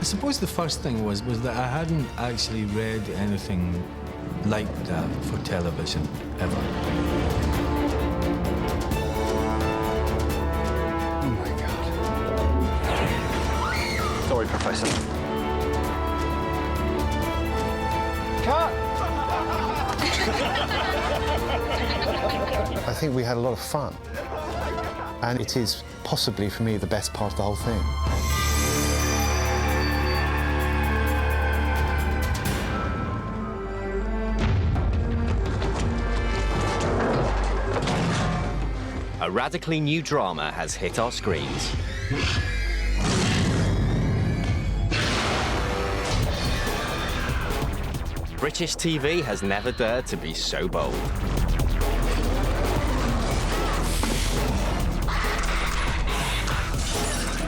I suppose the first thing was that I hadn't actually read anything like that for television, ever. Oh my God. Sorry, Professor. Cut! I think we had a lot of fun. And it is possibly, for me, the best part of the whole thing. A radically new drama has hit our screens. British TV has never dared to be so bold.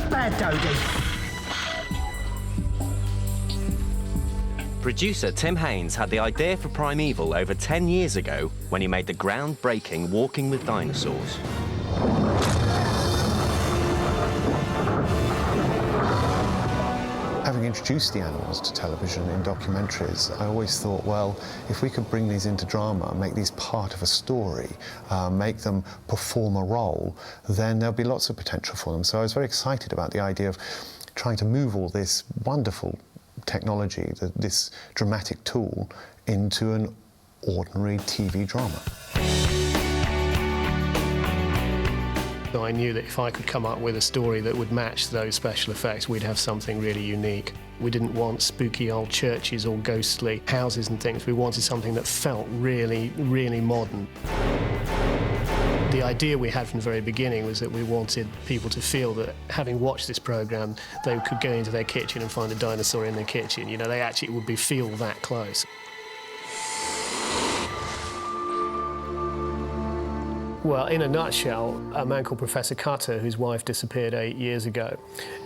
Bad Dodie. Producer Tim Haines had the idea for Primeval over 10 years ago when he made the groundbreaking Walking with Dinosaurs. Having introduced the animals to television in documentaries, I always thought, well, if we could bring these into drama, make these part of a story, make them perform a role, then there'll be lots of potential for them. So I was very excited about the idea of trying to move all this wonderful technology, this dramatic tool, into an ordinary TV drama. I knew that if I could come up with a story that would match those special effects, we'd have something really unique. We didn't want spooky old churches or ghostly houses and things. We wanted something that felt really, really modern. The idea we had from the very beginning was that we wanted people to feel that, having watched this programme, they could go into their kitchen and find a dinosaur in their kitchen. You know, they actually would feel that close. Well, in a nutshell, a man called Professor Cutter, whose wife disappeared 8 years ago,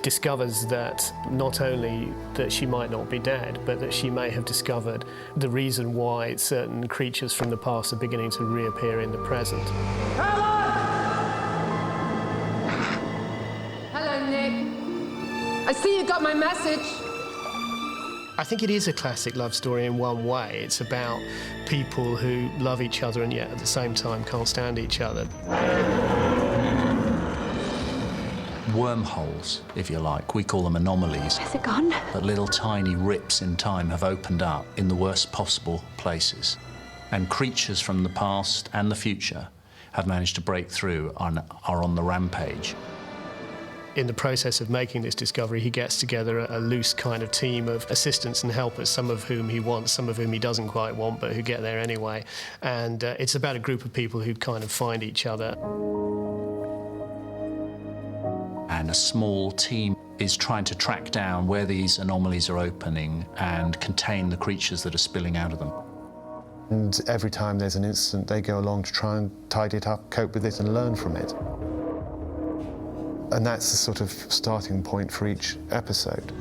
discovers that not only that she might not be dead, but that she may have discovered the reason why certain creatures from the past are beginning to reappear in the present. Hello, Nick. I see you got my message. I think it is a classic love story in one way. It's about people who love each other and yet at the same time can't stand each other. Wormholes, if you like. We call them anomalies. Is it gone? But little tiny rips in time have opened up in the worst possible places. And creatures from the past and the future have managed to break through and are on the rampage. In the process of making this discovery, he gets together a loose kind of team of assistants and helpers, some of whom he wants, some of whom he doesn't quite want, but who get there anyway. And it's about a group of people who kind of find each other. And a small team is trying to track down where these anomalies are opening and contain the creatures that are spilling out of them. And every time there's an incident, they go along to try and tidy it up, cope with it, and learn from it. And that's the sort of starting point for each episode.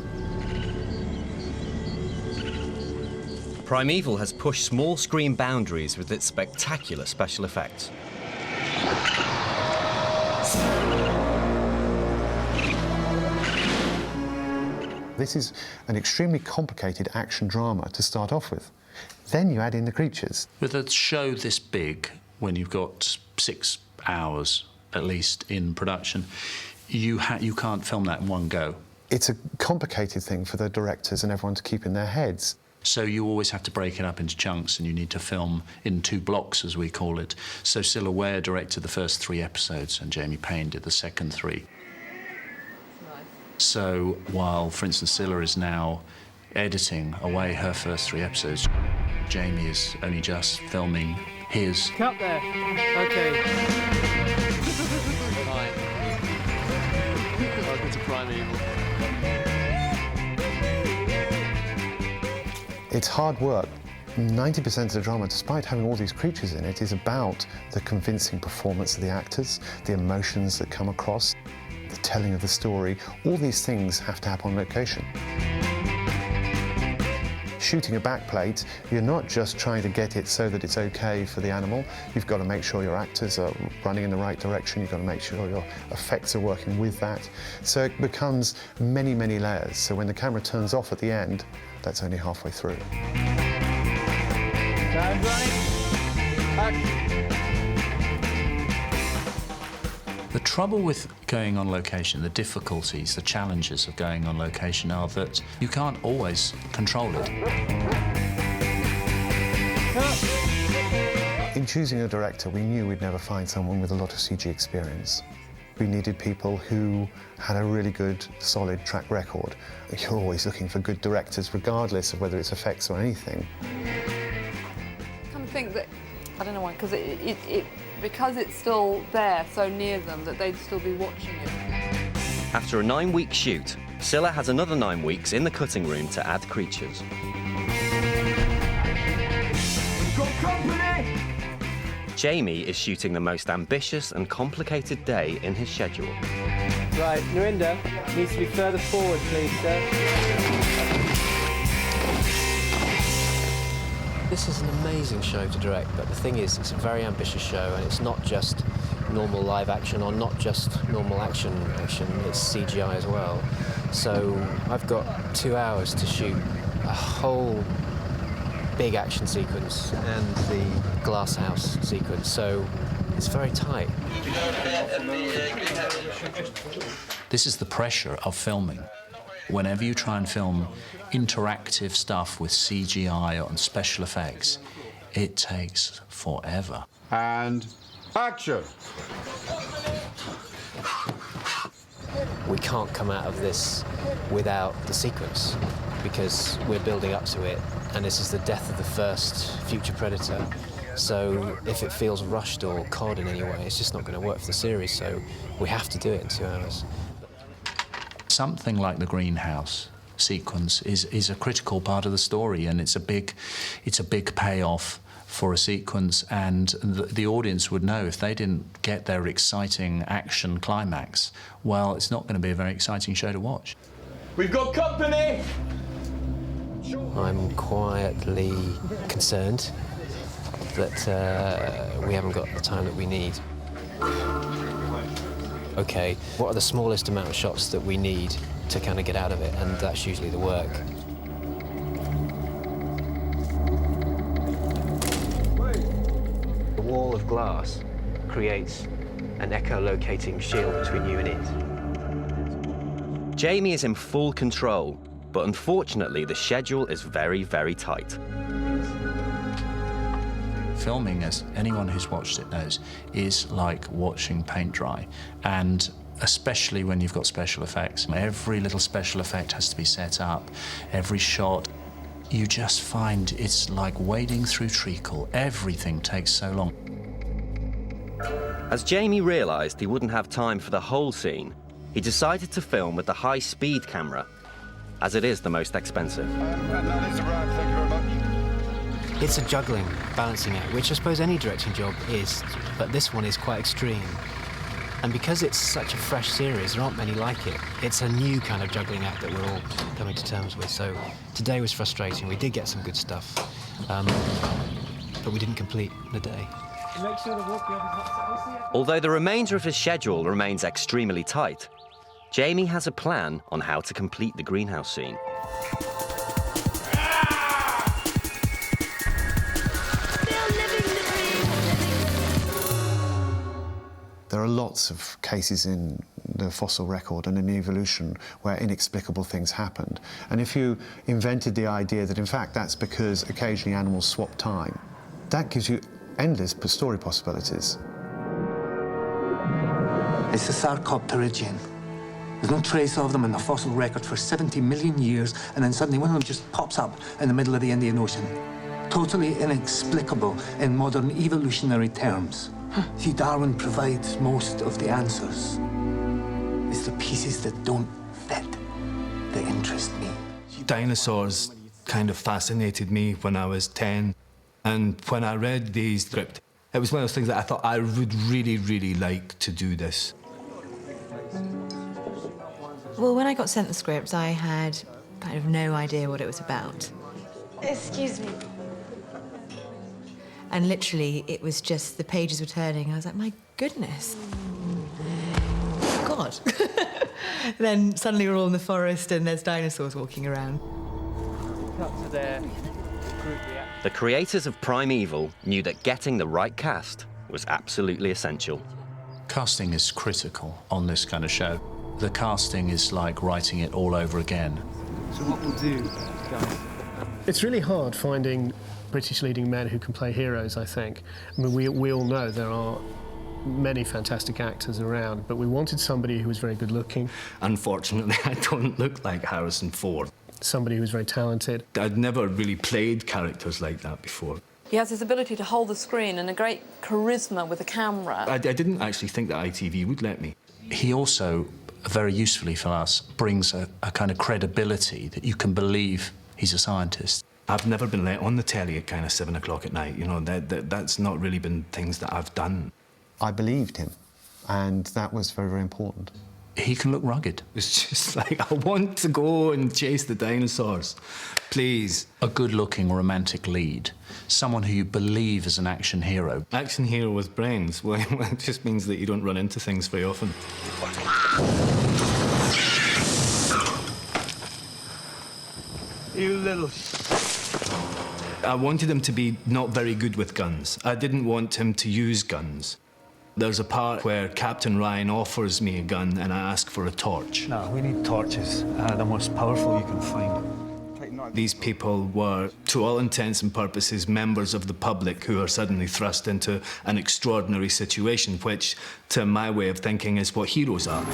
Primeval has pushed small screen boundaries with its spectacular special effects. This is an extremely complicated action drama to start off with. Then you add in the creatures. With a show this big, when you've got 6 hours at least in production, you can't film that in one go. It's a complicated thing for the directors and everyone to keep in their heads. So you always have to break it up into chunks, and you need to film in 2 blocks, as we call it. So Cilla Ware directed the first 3 episodes, and Jamie Payne did the second 3. Nice. So while, for instance, Cilla is now editing away her first 3 episodes, Jamie is only just filming his. Cut there. OK. Fine. Welcome to Primeval. It's hard work. 90% of the drama, despite having all these creatures in it, is about the convincing performance of the actors, the emotions that come across, the telling of the story. All these things have to happen on location. shooting a backplate, you're not just trying to get it so that it's okay for the animal. You've got to make sure your actors are running in the right direction. You've got to make sure your effects are working with that. So it becomes many, many layers. So when the camera turns off at the end, that's only halfway through. Time running. The trouble with going on location, the difficulties, the challenges of going on location are that you can't always control it. In choosing a director, we knew we'd never find someone with a lot of CG experience. We needed people who had a really good, solid track record. You're always looking for good directors, regardless of whether it's effects or anything. I kind of think that, I don't know why, because it's still there, so near them, that they'd still be watching it. After a 9-week shoot, Scylla has another 9 weeks in the cutting room to add creatures. Got company! Jamie is shooting the most ambitious and complicated day in his schedule. Right, Narinder needs to be further forward, please, sir. This is an amazing show to direct, but the thing is, it's a very ambitious show, and it's not just normal live action or not just normal action, it's CGI as well. So I've got 2 hours to shoot a whole big action sequence and the glass house sequence, so it's very tight. This is the pressure of filming. Whenever you try and film interactive stuff with CGI and special effects, it takes forever. And action! We can't come out of this without the sequence, because we're building up to it, and this is the death of the first future predator. So if it feels rushed or cod in any way, it's just not going to work for the series, so we have to do it in 2 hours. Something like the greenhouse sequence is a critical part of the story, and it's a big payoff for a sequence, and the audience would know if they didn't get their exciting action climax, well, it's not going to be a very exciting show to watch. We've got company! I'm quietly concerned that we haven't got the time that we need. Okay, what are the smallest amount of shots that we need to kind of get out of it, and that's usually the work. The wall of glass creates an echolocating shield between you and it. Jamie is in full control, but unfortunately the schedule is very, very tight. Filming, as anyone who's watched it knows, is like watching paint dry, and especially when you've got special effects. Every little special effect has to be set up, every shot. You just find it's like wading through treacle. Everything takes so long. As Jamie realised he wouldn't have time for the whole scene, he decided to film with the high-speed camera, as it is the most expensive. And that is a wrap, thank you very much. It's a juggling, balancing act, which I suppose any directing job is, but this one is quite extreme. And because it's such a fresh series, there aren't many like it. It's a new kind of juggling act that we're all coming to terms with. So today was frustrating. We did get some good stuff, but we didn't complete the day. Although the remainder of his schedule remains extremely tight, Jamie has a plan on how to complete the greenhouse scene. There are lots of cases in the fossil record and in evolution where inexplicable things happened. And if you invented the idea that, in fact, that's because occasionally animals swap time, that gives you endless story possibilities. It's the Sarcopterygian. There's no trace of them in the fossil record for 70 million years, and then suddenly one of them just pops up in the middle of the Indian Ocean. Totally inexplicable in modern evolutionary terms. See, Darwin provides most of the answers. It's the pieces that don't fit that interest me. Dinosaurs kind of fascinated me when I was 10. And when I read the script, it was one of those things that I thought I would really, really like to do this. Well, when I got sent the script, I had kind of no idea what it was about. Excuse me. And literally, it was just the pages were turning. I was like, my goodness. God. Then suddenly we're all in the forest and there's dinosaurs walking around. Cut to their group reaction. The creators of Primeval knew that getting the right cast was absolutely essential. Casting is critical on this kind of show. The casting is like writing it all over again. So what we'll do, guys... It's really hard finding British leading men who can play heroes, I think. I mean, we all know there are many fantastic actors around, but we wanted somebody who was very good looking. Unfortunately, I don't look like Harrison Ford. Somebody who was very talented. I'd never really played characters like that before. He has this ability to hold the screen and a great charisma with a camera. I didn't actually think that ITV would let me. He also, very usefully for us, brings a kind of credibility that you can believe he's a scientist. I've never been let on the telly at kind of 7 o'clock at night. You know, that's not really been things that I've done. I believed him, and that was very, very important. He can look rugged. It's just like, I want to go and chase the dinosaurs, please. A good-looking romantic lead, someone who you believe is an action hero. Action hero with brains, well, it just means that you don't run into things very often. You little... I wanted him to be not very good with guns. I didn't want him to use guns. There's a part where Captain Ryan offers me a gun and I ask for a torch. No, we need torches. The most powerful you can find. These people were, to all intents and purposes, members of the public who are suddenly thrust into an extraordinary situation, which, to my way of thinking, is what heroes are.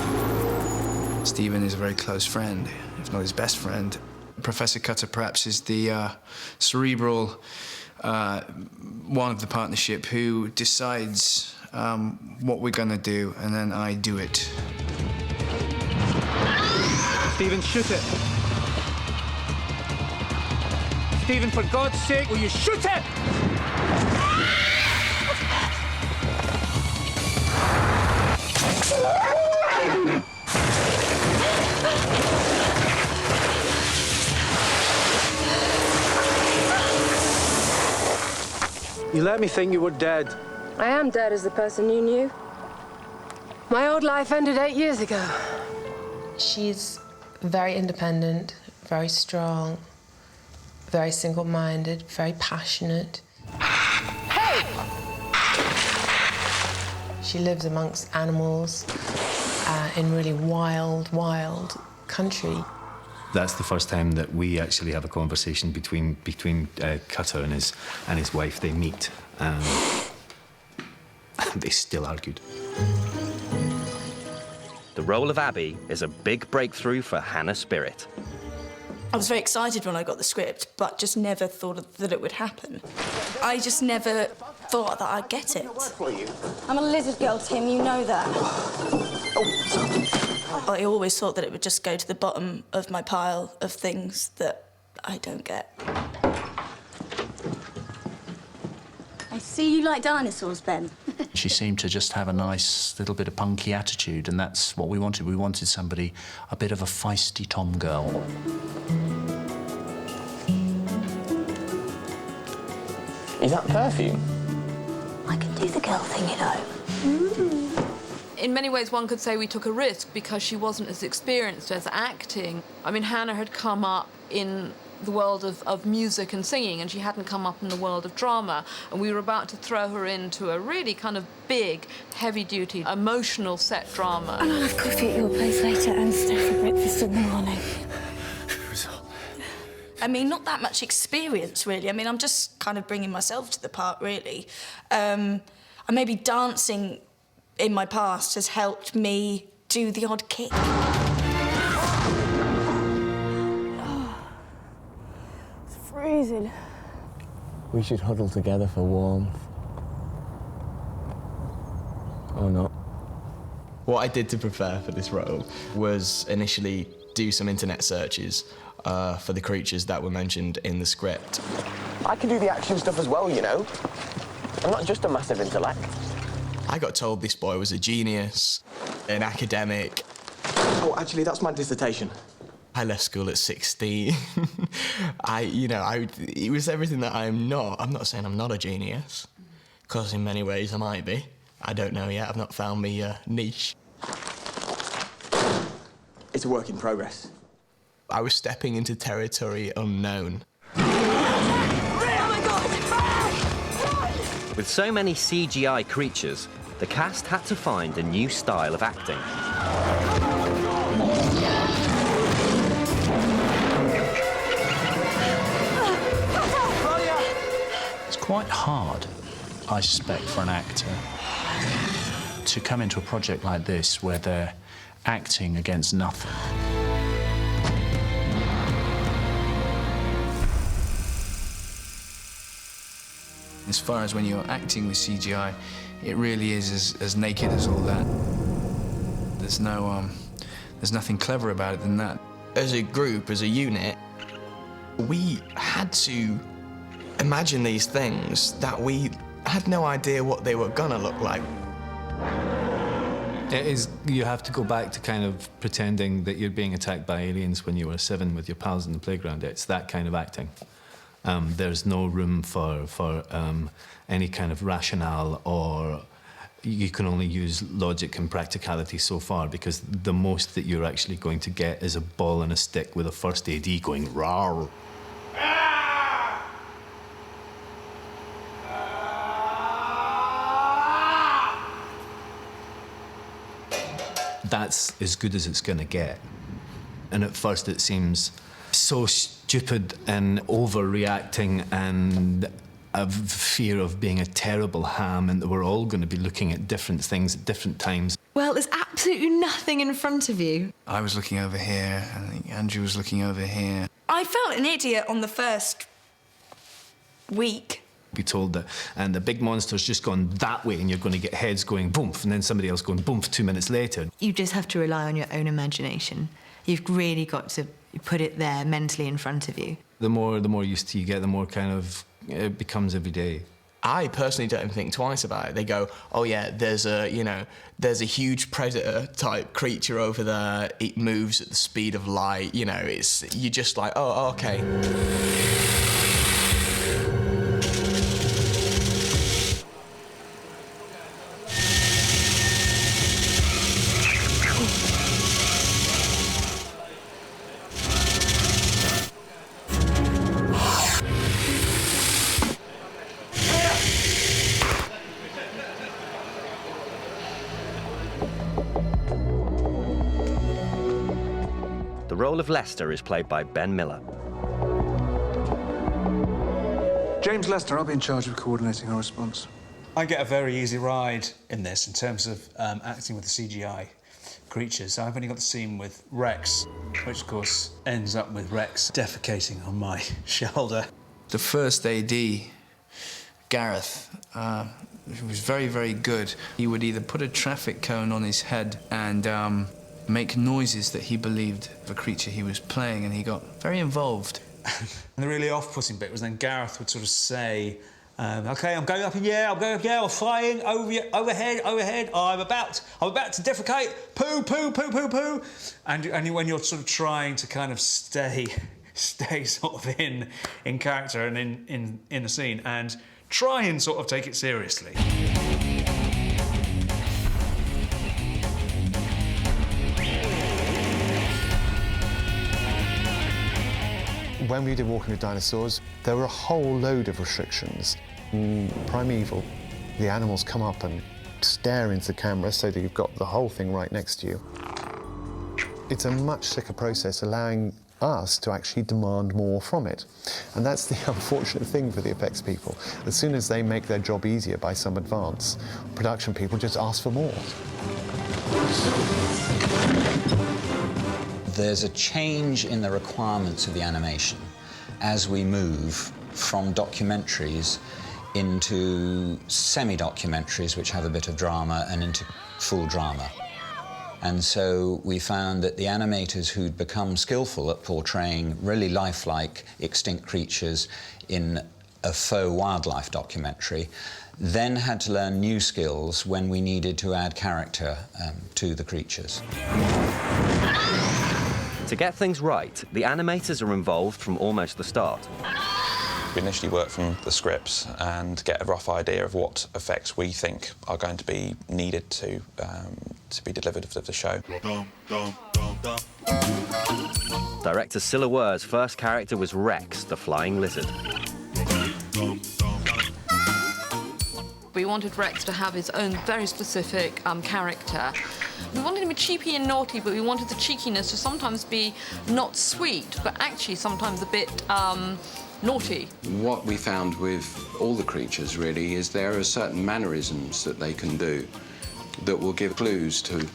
Stephen is a very close friend, if not his best friend. Professor Cutter perhaps is the cerebral one of the partnership who decides what we're going to do, and then I do it. Stephen, shoot it. Stephen, for God's sake, will you shoot it? You let me think you were dead. I am dead as the person you knew. My old life ended 8 years ago. She's very independent, very strong, very single-minded, very passionate. Hey! She lives amongst animals in really wild country. That's the first time that we actually have a conversation between Cutter and his wife. They meet, and they still argued. The role of Abby is a big breakthrough for Hannah Spearritt. I was very excited when I got the script, but just never thought that it would happen. I just never thought that I'd get it. I'm a lizard girl, Tim, you know that. I always thought that it would just go to the bottom of my pile of things that I don't get. I see you like dinosaurs, Ben. She seemed to just have a nice little bit of punky attitude, and that's what we wanted. We wanted somebody, a bit of a feisty tom girl. Is that perfume? I can do the girl thing, you know. In many ways, one could say we took a risk because she wasn't as experienced as acting. I mean, Hannah had come up in the world of music and singing, and she hadn't come up in the world of drama. And we were about to throw her into a really kind of big, heavy-duty, emotional set drama. And I'll have coffee at your place later and stay for breakfast in the morning. I mean, not that much experience, really. I mean, I'm just kind of bringing myself to the part, really. And maybe dancing in my past has helped me do the odd kick. It's freezing. We should huddle together for warmth. Or not. What I did to prepare for this role was initially do some internet searches for the creatures that were mentioned in the script. I can do the action stuff as well, you know. I'm not just a massive intellect. I got told this boy was a genius, an academic. Oh, actually, that's my dissertation. I left school at 16. It was everything that I'm not. I'm not saying I'm not a genius, because in many ways I might be. I don't know yet. I've not found me niche. It's a work in progress. I was stepping into territory unknown. With so many CGI creatures, the cast had to find a new style of acting. It's quite hard, I suspect, for an actor to come into a project like this where they're acting against nothing. As far as when you're acting with CGI, it really is as naked as all that. There's nothing clever about it than that. As a group, as a unit, we had to imagine these things that we had no idea what they were gonna look like. It is, you have to go back to kind of pretending that you're being attacked by aliens when you were 7 with your pals in the playground. It's that kind of acting. There's no room for any kind of rationale, or you can only use logic and practicality so far, because the most that you're actually going to get is a ball and a stick with a first AD going rawr. That's as good as it's going to get. And at first it seems so stupid and overreacting and a fear of being a terrible ham, and that we're all going to be looking at different things at different times. Well, there's absolutely nothing in front of you. I was looking over here, I think Andrew was looking over here. I felt an idiot on the first week. Be told that, and the big monster's just gone that way, and you're going to get heads going boomf, and then somebody else going boomf 2 minutes later. You just have to rely on your own imagination. You've really got to put it there mentally in front of you. The more used to you get, the more kind of it becomes every day. I personally don't think twice about it. They go, oh yeah, there's a huge predator type creature over there. It moves at the speed of light. You're just like, oh, okay. The role of Lester is played by Ben Miller. James Lester, I'll be in charge of coordinating our response. I get a very easy ride in this in terms of acting with the CGI creatures. I've only got the scene with Rex, which of course ends up with Rex defecating on my shoulder. The first AD, Gareth, was very, very good. He would either put a traffic cone on his head and make noises that he believed the creature he was playing, and he got very involved. And the really off-putting bit was then Gareth would sort of say, OK, I'm going up in the air, I'm flying overhead, I'm about to defecate, poo, poo, poo, poo, poo. And when you're sort of trying to kind of stay sort of in character and in the scene, and try and sort of take it seriously. When we did Walking with Dinosaurs, there were a whole load of restrictions. In Primeval, the animals come up and stare into the camera so that you've got the whole thing right next to you. It's a much slicker process, allowing us to actually demand more from it. And that's the unfortunate thing for the effects people. As soon as they make their job easier by some advance, production people just ask for more. There's a change in the requirements of the animation as we move from documentaries into semi-documentaries, which have a bit of drama, and into full drama. And so we found that the animators who'd become skillful at portraying really lifelike extinct creatures in a faux wildlife documentary then had to learn new skills when we needed to add character to the creatures. To To get things right, the animators are involved from almost the start. We initially work from the scripts and get a rough idea of what effects we think are going to be needed to be delivered for the show. Director Silla Wurr's first character was Rex, the flying lizard. We wanted Rex to have his own very specific character. We wanted him to be cheeky and naughty, but we wanted the cheekiness to sometimes be not sweet, but actually sometimes a bit naughty. What we found with all the creatures, really, is there are certain mannerisms that they can do that will give clues to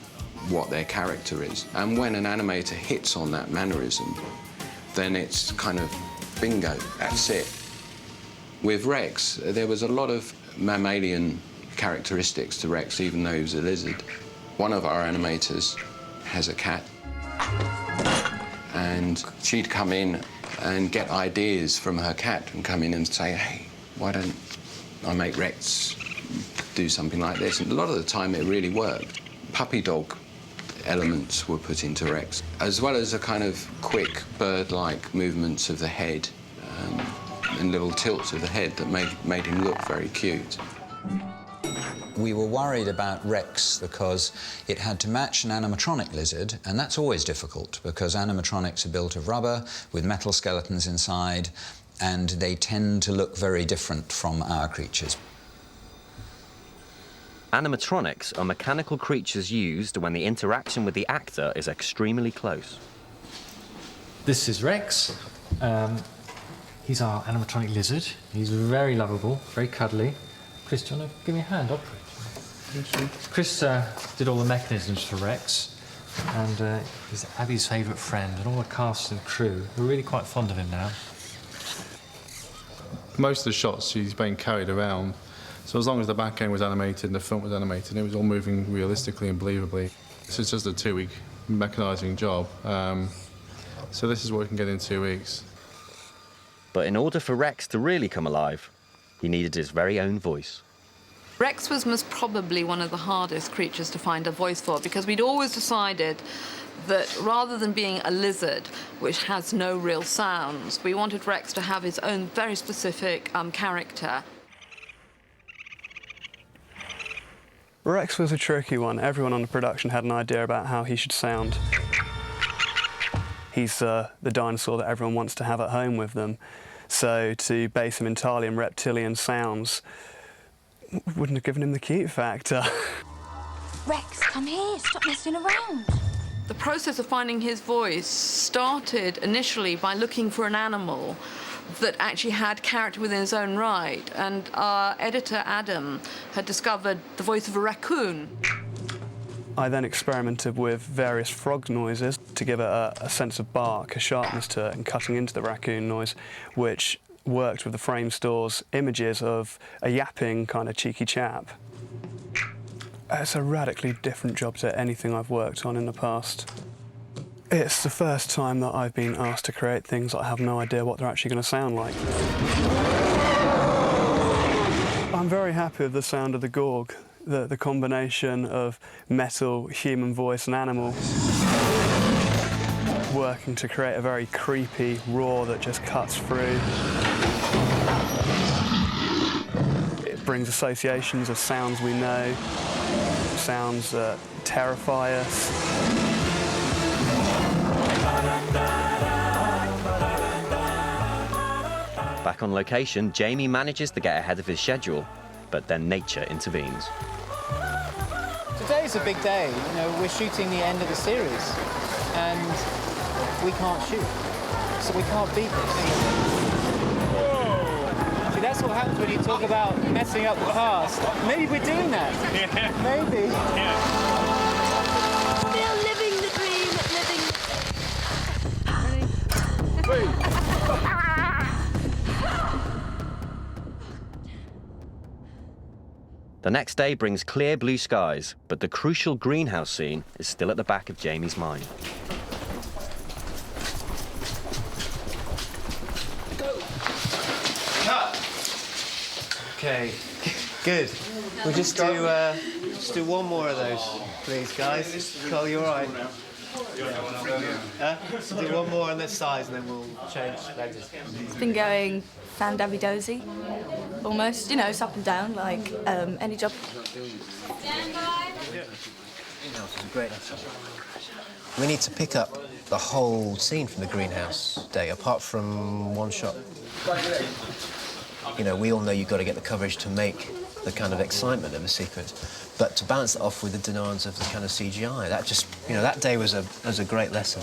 what their character is. And when an animator hits on that mannerism, then it's kind of bingo, that's it. With Rex, there was a lot of mammalian characteristics to Rex, even though he was a lizard. One of our animators has a cat, and she'd come in and get ideas from her cat and come in and say, hey, why don't I make Rex do something like this? And a lot of the time it really worked. Puppy dog elements were put into Rex, as well as a kind of quick bird-like movements of the head and little tilts of the head that made him look very cute. We were worried about Rex because it had to match an animatronic lizard, and that's always difficult because animatronics are built of rubber with metal skeletons inside, and they tend to look very different from our creatures. Animatronics are mechanical creatures used when the interaction with the actor is extremely close. This is Rex. He's our animatronic lizard. He's very lovable, very cuddly. Chris, do you want to give me a hand? Chris did all the mechanisms for Rex, and he's Abby's favourite friend, and all the cast and crew are really quite fond of him now. Most of the shots he's being carried around, so as long as the back end was animated and the front was animated, it was all moving realistically and believably. So it's just a 2-week mechanising job. So this is what we can get in 2 weeks. But in order for Rex to really come alive, he needed his very own voice. Rex was most probably one of the hardest creatures to find a voice for, because we'd always decided that rather than being a lizard, which has no real sounds, we wanted Rex to have his own very specific character. Rex was a tricky one. Everyone on the production had an idea about how he should sound. He's the dinosaur that everyone wants to have at home with them. So to base him entirely in reptilian sounds wouldn't have given him the cute factor. Rex, come here. Stop messing around. The process of finding his voice started initially by looking for an animal that actually had character within his own right, and our editor, Adam, had discovered the voice of a raccoon. I then experimented with various frog noises to give it a sense of bark, a sharpness to it, and cutting into the raccoon noise, which worked with the frame store's images of a yapping kind of cheeky chap. It's a radically different job to anything I've worked on in the past. It's the first time that I've been asked to create things that I have no idea what they're actually going to sound like. I'm very happy with the sound of the Gorg, the combination of metal, human voice and animal, working to create a very creepy roar that just cuts through. It brings associations of sounds we know, sounds that terrify us. Back on location, Jamie manages to get ahead of his schedule, but then nature intervenes. Today's a big day. You know, we're shooting the end of the series, and we can't shoot, so we can't beat this. Whoa. See, that's what happens when you talk about messing up the past. Maybe we're doing that. Yeah. Maybe. Yeah. Still living the dream, living. Ready? The next day brings clear blue skies, but the crucial greenhouse scene is still at the back of Jamie's mind. Okay, good. We'll just do one more of those, please, guys. Carl, you all right? We'll do one more on this size and then we'll change lenses. It's been going fan-dabby-dozy, almost. You know, it's up and down, like any job. Great. We need to pick up the whole scene from the greenhouse day, apart from one shot. You know, we all know you've got to get the coverage to make the kind of excitement of a sequence, but to balance it off with the demands of the kind of CGI, that just, you know, that day was a great lesson.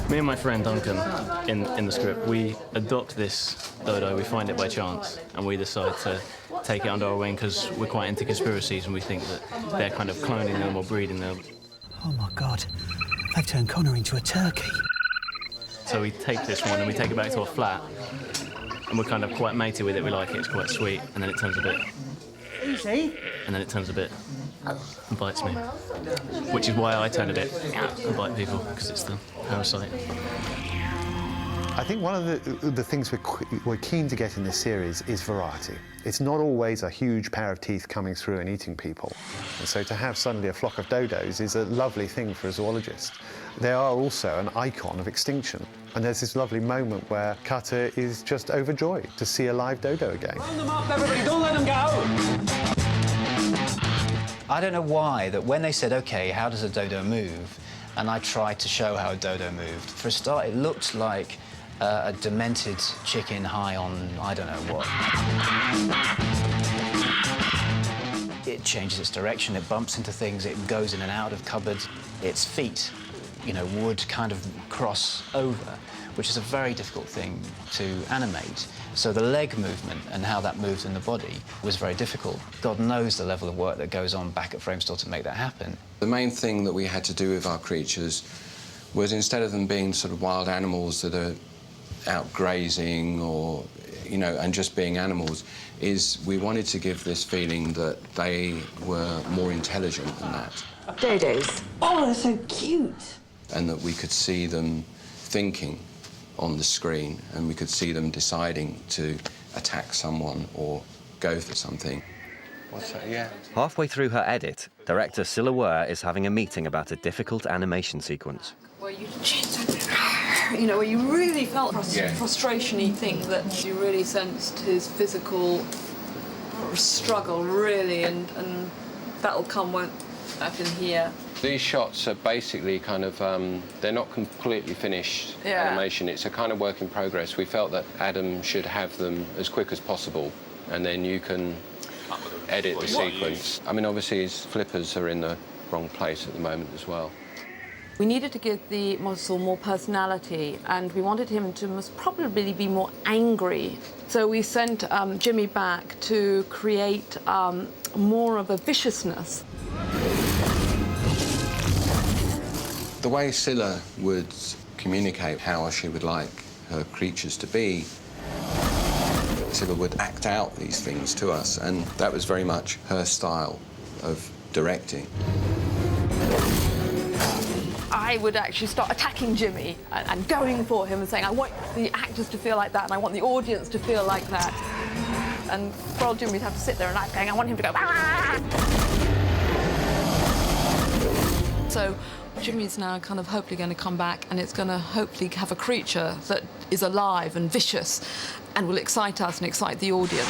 Me and my friend Duncan, in the script, we adopt this dodo, we find it by chance, and we decide to take it under our wing because we're quite into conspiracies and we think that they're kind of cloning them or breeding them. Oh my God, they've turned Connor into a turkey. So we take this one and we take it back to our flat, and we're kind of quite matey with it, we like it, it's quite sweet, and then it turns a bit... Easy. And then it turns a bit and bites me. Which is why I turn a bit and bite people, because it's the parasite. I think one of the things we're keen to get in this series is variety. It's not always a huge pair of teeth coming through and eating people. And so to have suddenly a flock of dodos is a lovely thing for a zoologist. They are also an icon of extinction. And there's this lovely moment where Cutter is just overjoyed to see a live dodo again. Round them up, everybody, don't let them go! I don't know why, that when they said, OK, how does a dodo move? And I tried to show how a dodo moved. For a start, it looked like a demented chicken high on I don't know what. It changes its direction, it bumps into things, it goes in and out of cupboards. Its feet, you know, would kind of cross over, which is a very difficult thing to animate. So the leg movement and how that moves in the body was very difficult. God knows the level of work that goes on back at Framestore to make that happen. The main thing that we had to do with our creatures was, instead of them being sort of wild animals that are out grazing or, you know, and just being animals, is we wanted to give this feeling that they were more intelligent than that. Dodos. Oh, they're so cute. And that we could see them thinking on the screen, and we could see them deciding to attack someone or go for something. What's that? Yeah. Halfway through her edit, director Cilla Ware is having a meeting about a difficult animation sequence. Where you know, where you really felt frustration-y thing, that you really sensed his physical struggle, really, and that'll come up in here. These shots are basically kind of, they're not completely finished animation. It's a kind of work in progress. We felt that Adam should have them as quick as possible, and then you can edit the sequence. I mean, obviously his flippers are in the wrong place at the moment as well. We needed to give the muscle more personality, and we wanted him to most probably be more angry. So we sent Jimmy back to create more of a viciousness. The way Cilla would communicate how she would like her creatures to be, Cilla would act out these things to us, and that was very much her style of directing. I would actually start attacking Jimmy and going for him and saying, I want the actors to feel like that and I want the audience to feel like that. And poor old Jimmy would have to sit there and act going, I want him to go, ah! So Jimmy's now kind of hopefully going to come back, and it's going to hopefully have a creature that is alive and vicious and will excite us and excite the audience.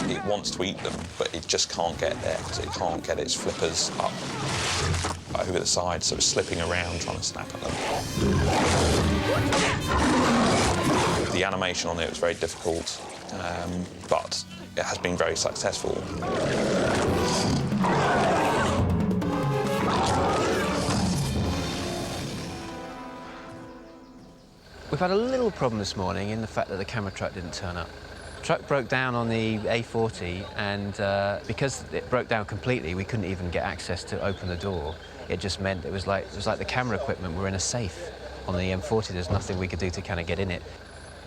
It wants to eat them, but it just can't get there because it can't get its flippers up over the side, so it's slipping around trying to snap at them. The animation on it was very difficult, but it has been very successful. We've had a little problem this morning in the fact that the camera truck didn't turn up. The truck broke down on the A40, and because it broke down completely, we couldn't even get access to open the door. it just meant it was like the camera equipment were in a safe on the M40. There's nothing we could do to kind of get in it.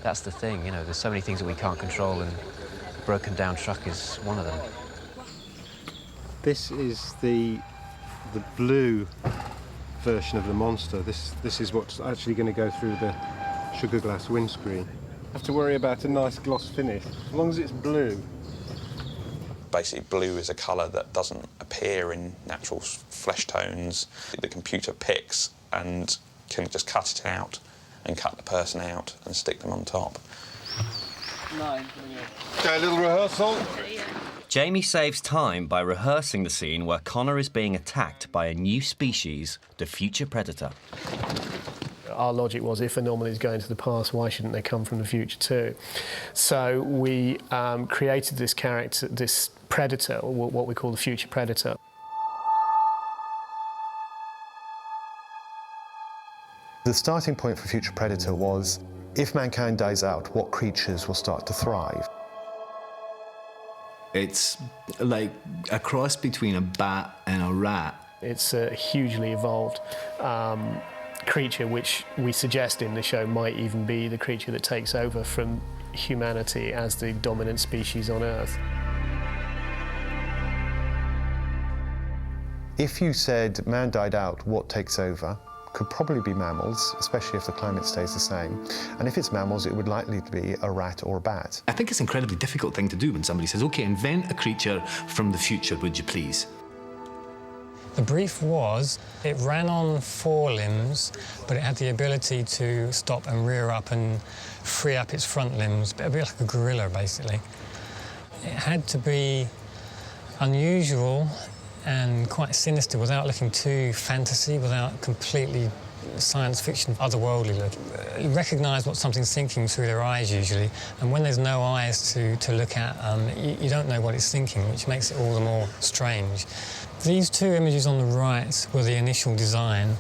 That's the thing, you know, there's so many things that we can't control, and a broken down truck is one of them. This is the blue version of the monster. This is what's actually going to go through the sugar glass windscreen. Have to worry about a nice gloss finish, as long as it's blue. Basically, blue is a colour that doesn't appear in natural flesh tones. The computer picks and can just cut it out and cut the person out and stick them on top. Okay, a little rehearsal. Jamie saves time by rehearsing the scene where Connor is being attacked by a new species, the future predator. Our logic was, if anomalies go into the past, why shouldn't they come from the future too? So we created this character, this predator, or what we call the future predator. The starting point for Future Predator was, if mankind dies out, what creatures will start to thrive? It's like a cross between a bat and a rat. It's a hugely evolved creature, which we suggest in the show might even be the creature that takes over from humanity as the dominant species on Earth. If you said man died out, what takes over? Could probably be mammals, especially if the climate stays the same. And if it's mammals, it would likely be a rat or a bat. I think it's an incredibly difficult thing to do when somebody says, OK, invent a creature from the future, would you please? The brief was, it ran on 4 limbs, but it had the ability to stop and rear up and free up its front limbs, a bit like a gorilla, basically. It had to be unusual and quite sinister without looking too fantasy, without completely science fiction, otherworldly look. You recognise what something's thinking through their eyes usually, and when there's no eyes to look at, you don't know what it's thinking, which makes it all the more strange. These 2 images on the right were the initial design.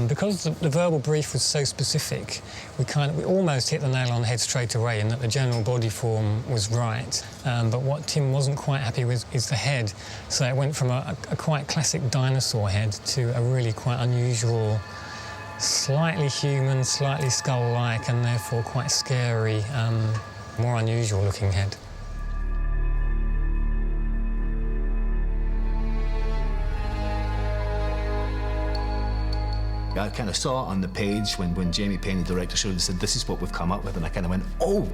Because the verbal brief was so specific, we almost hit the nail on the head straight away in that the general body form was right. But what Tim wasn't quite happy with is the head. So it went from a quite classic dinosaur head to a really quite unusual, slightly human, slightly skull-like, and therefore quite scary, more unusual looking head. I kind of saw it on the page when Jamie Payne, the director, showed and said, this is what we've come up with, and I kind of went, oh,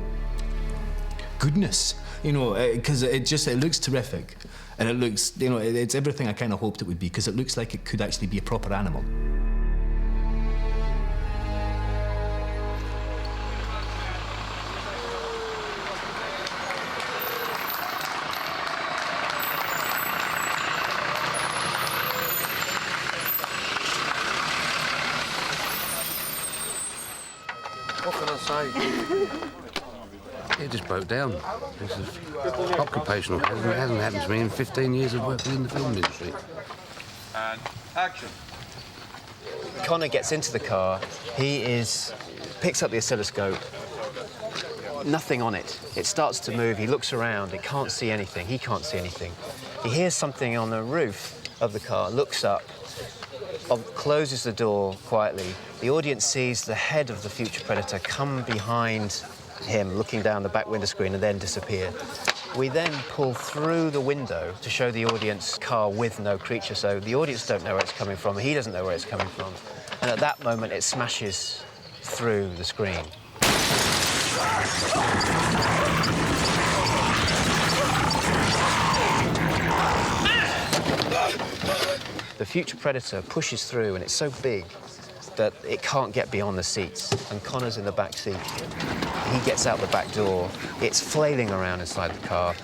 goodness, you know, because it looks terrific, and it looks, you know, it's everything I kind of hoped it would be, because it looks like it could actually be a proper animal. What can I say? It just broke down. This is occupational hazard. It hasn't happened to me in 15 years of working in the film industry. And action. Connor gets into the car. Picks up the oscilloscope. Nothing on it. It starts to move. He looks around. He can't see anything. He can't see anything. He hears something on the roof of the car, looks up, closes the door quietly. The audience sees the head of the future predator come behind him, looking down the back window screen, and then disappear. We then pull through the window to show the audience car with no creature, so the audience don't know where it's coming from, he doesn't know where it's coming from. And at that moment, it smashes through the screen. The future predator pushes through, and it's so big that it can't get beyond the seats, and Connor's in the back seat. He gets out the back door. It's flailing around inside the car,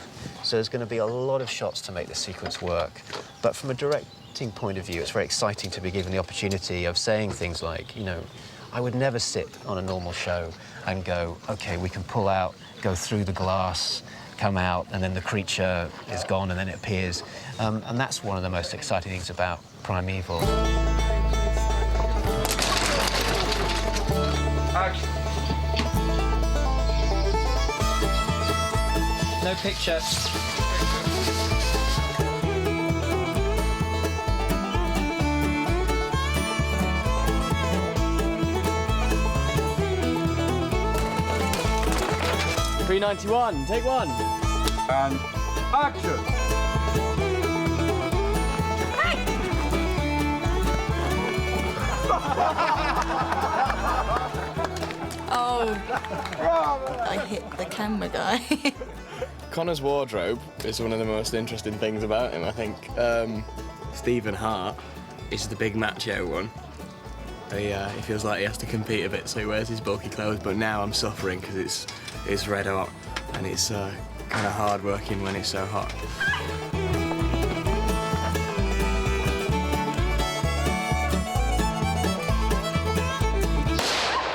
so there's going to be a lot of shots to make the sequence work. But from a directing point of view, it's very exciting to be given the opportunity of saying things like, you know, I would never sit on a normal show and go, OK, we can pull out, go through the glass, come out, and then the creature is gone, and then it appears. And that's one of the most exciting things about Primeval. Action. No picture. 391, take one. And action. Oh, I hit the camera guy. Connor's wardrobe is one of the most interesting things about him, I think. Stephen Hart is the big macho one. He feels like he has to compete a bit, so he wears his bulky clothes, but now I'm suffering because it's red hot and it's kind of hard working when it's so hot.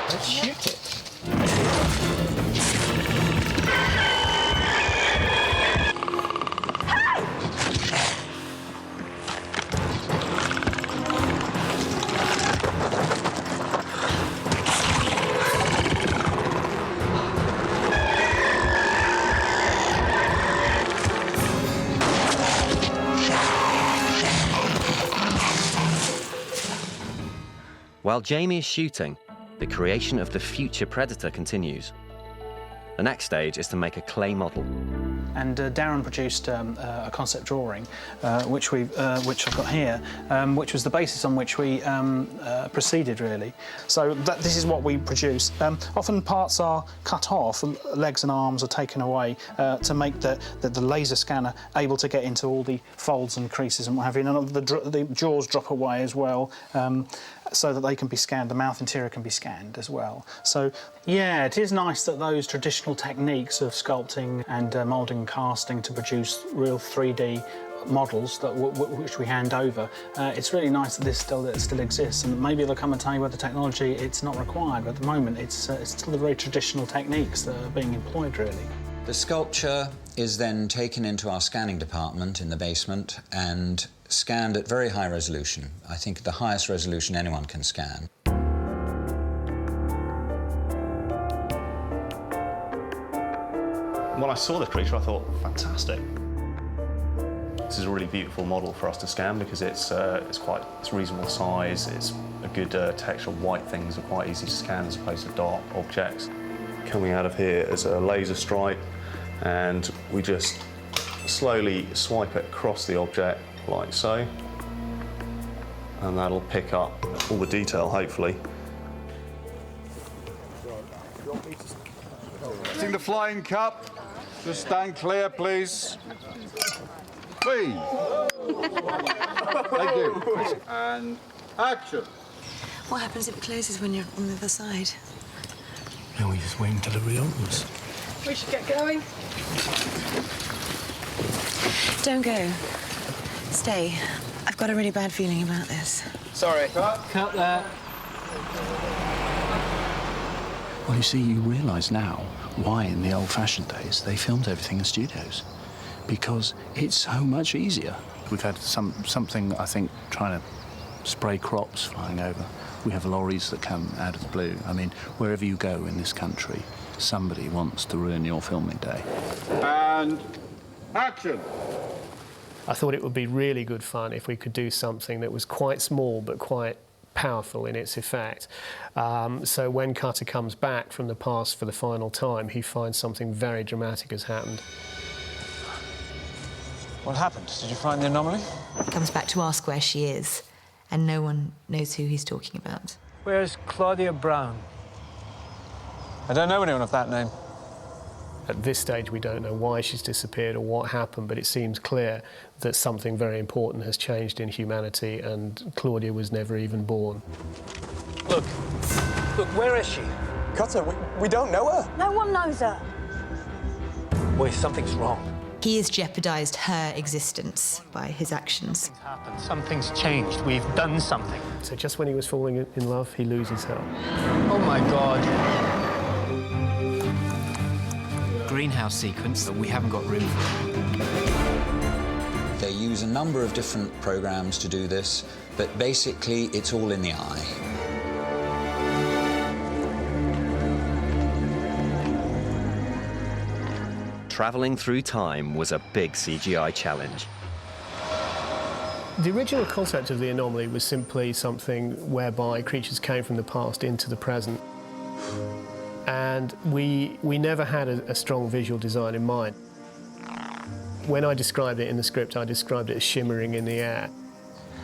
Let's shoot it. While Jamie is shooting, the creation of the future predator continues. The next stage is to make a clay model. And Darren produced a concept drawing, which I've got here, which was the basis on which we proceeded, really. So this is what we produce. Often parts are cut off, legs and arms are taken away to make the laser scanner able to get into all the folds and creases and what have you. And the jaws drop away as well, so that they can be scanned. The mouth interior can be scanned as well. So, yeah, it is nice that those traditional techniques of sculpting and moulding and casting to produce real 3D models which we hand over. It's really nice that this still exists, and maybe there'll come a time where the technology it's not required, but at the moment it's still the very traditional techniques that are being employed, really. The sculpture is then taken into our scanning department in the basement and scanned at very high resolution. I think the highest resolution anyone can scan. When I saw the creature, I thought, fantastic. This is a really beautiful model for us to scan because it's reasonable size. It's a good texture. White things are quite easy to scan as opposed to dark objects. Coming out of here is a laser stripe, and we just slowly swipe it across the object like so, and that'll pick up all the detail, hopefully. Using the flying cup. Just stand clear, please. Please. Thank you. And action. What happens if it closes when you're on the other side? Then we just wait until it reopens. We should get going. Don't go. Stay. I've got a really bad feeling about this. Sorry. Cut that. Well, you see, you realise now why in the old-fashioned days they filmed everything in studios. Because it's so much easier. We've had something, I think, trying to spray crops flying over. We have lorries that come out of the blue. I mean, wherever you go in this country, somebody wants to ruin your filming day. And action. I thought it would be really good fun if we could do something that was quite small but quite powerful in its effect. So when Cutter comes back from the past for the final time, he finds something very dramatic has happened. What happened? Did you find the anomaly? He comes back to ask where she is, and no one knows who he's talking about. Where's Claudia Brown? I don't know anyone of that name. At this stage, we don't know why she's disappeared or what happened, but it seems clear that something very important has changed in humanity, and Claudia was never even born. Look, where is she? Cutter, we don't know her. No one knows her. Boy, something's wrong. He has jeopardised her existence by his actions. Something's changed. We've done something. So just when he was falling in love, he loses her. Oh, my God. Greenhouse sequence that we haven't got room for. They use a number of different programs to do this, but basically it's all in the eye. Travelling through time was a big CGI challenge. The original concept of the anomaly was simply something whereby creatures came from the past into the present. And we never had a strong visual design in mind. When I described it in the script, I described it as shimmering in the air.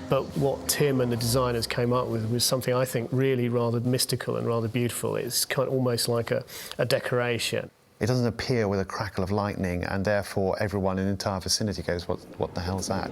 But what Tim and the designers came up with was something I think really rather mystical and rather beautiful. It's kind of almost like a decoration. It doesn't appear with a crackle of lightning, and therefore everyone in the entire vicinity goes, what the hell's that?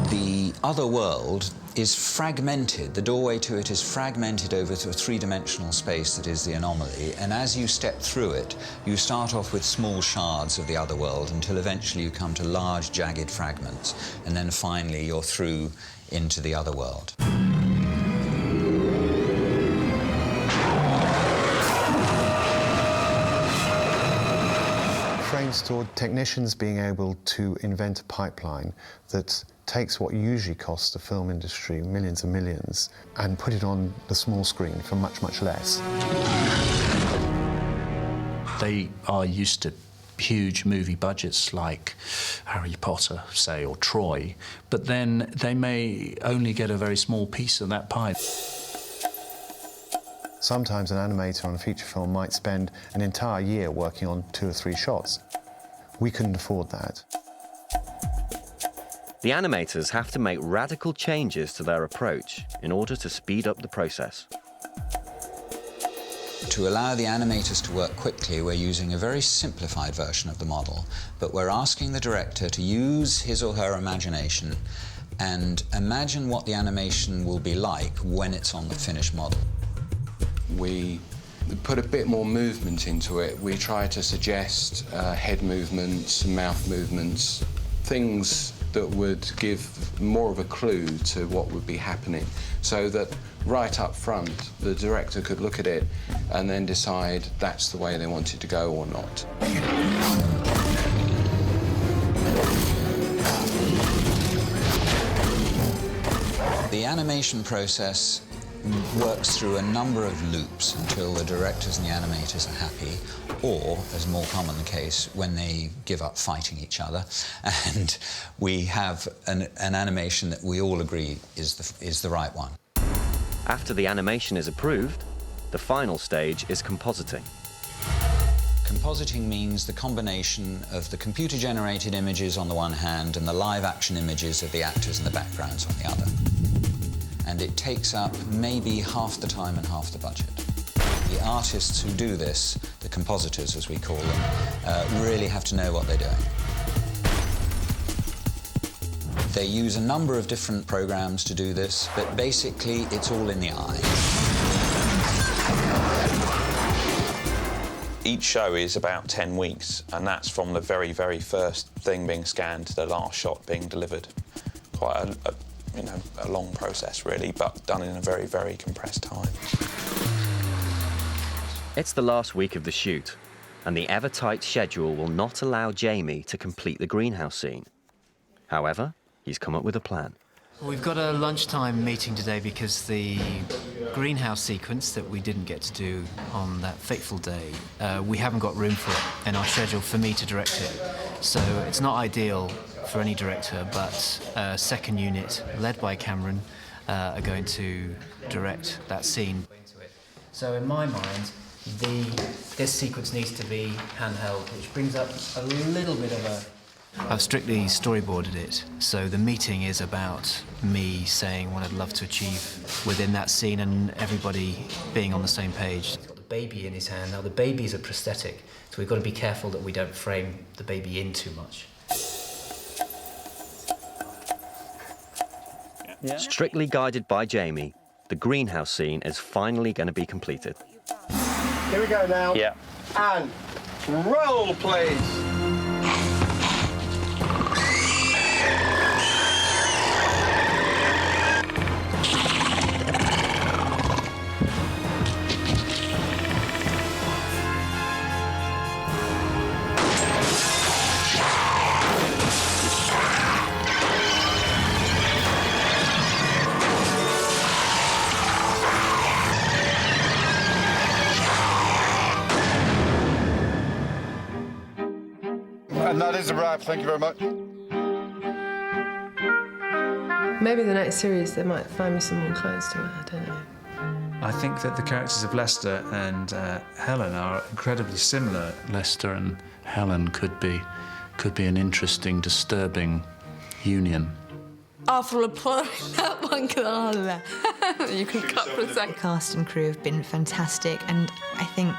The other world is fragmented. The doorway to it is fragmented over to a three-dimensional space that is the anomaly, and as you step through it, you start off with small shards of the other world until eventually you come to large, jagged fragments, and then finally you're through into the other world. Brainstormed technicians being able to invent a pipeline that takes what usually costs the film industry millions and millions and put it on the small screen for much, much less. They are used to huge movie budgets like Harry Potter, say, or Troy, but then they may only get a very small piece of that pie. Sometimes an animator on a feature film might spend an entire year working on 2 or 3 shots. We couldn't afford that. The animators have to make radical changes to their approach in order to speed up the process. To allow the animators to work quickly, we're using a very simplified version of the model, but we're asking the director to use his or her imagination and imagine what the animation will be like when it's on the finished model. We put a bit more movement into it. We try to suggest head movements, mouth movements, things that would give more of a clue to what would be happening, so that right up front the director could look at it and then decide that's the way they want it to go or not. The animation process works through a number of loops until the directors and the animators are happy, or, as more common the case, when they give up fighting each other, and we have an animation that we all agree is the right one. After the animation is approved, the final stage is compositing. Compositing means the combination of the computer-generated images on the one hand and the live-action images of the actors and the backgrounds on the other. And it takes up maybe half the time and half the budget. The artists who do this, the compositors as we call them, really have to know what they're doing. They use a number of different programs to do this, but basically it's all in the eye. Each show is about 10 weeks, and that's from the very, very first thing being scanned to the last shot being delivered. Quite a long process, really, but done in a very, very compressed time. It's the last week of the shoot, and the ever-tight schedule will not allow Jamie to complete the greenhouse scene. However, he's come up with a plan. We've got a lunchtime meeting today because the greenhouse sequence that we didn't get to do on that fateful day, we haven't got room for it in our schedule for me to direct it. So it's not ideal for any director, but a second unit led by Cameron are going to direct that scene. So in my mind, this sequence needs to be handheld, which brings up a little bit of a... I've strictly storyboarded it, so the meeting is about me saying what I'd love to achieve within that scene and everybody being on the same page. He's got the baby in his hand. Now, the baby is a prosthetic, so we've got to be careful that we don't frame the baby in too much. Yeah. Strictly guided by Jamie, the greenhouse scene is finally going to be completed. Here we go now. Yeah. And roll, please. And that is a wrap, thank you very much. Maybe the next series they might find me some more clothes to wear, I don't know. I think that the characters of Lester and Helen are incredibly similar. Lester and Helen could be an interesting, disturbing union. After applauding that one, You can cut for a second. Cast and crew have been fantastic, and I think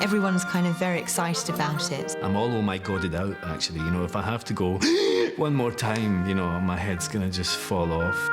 everyone's kind of very excited about it. I'm all oh my godded out, actually. You know, if I have to go one more time, you know, my head's gonna just fall off.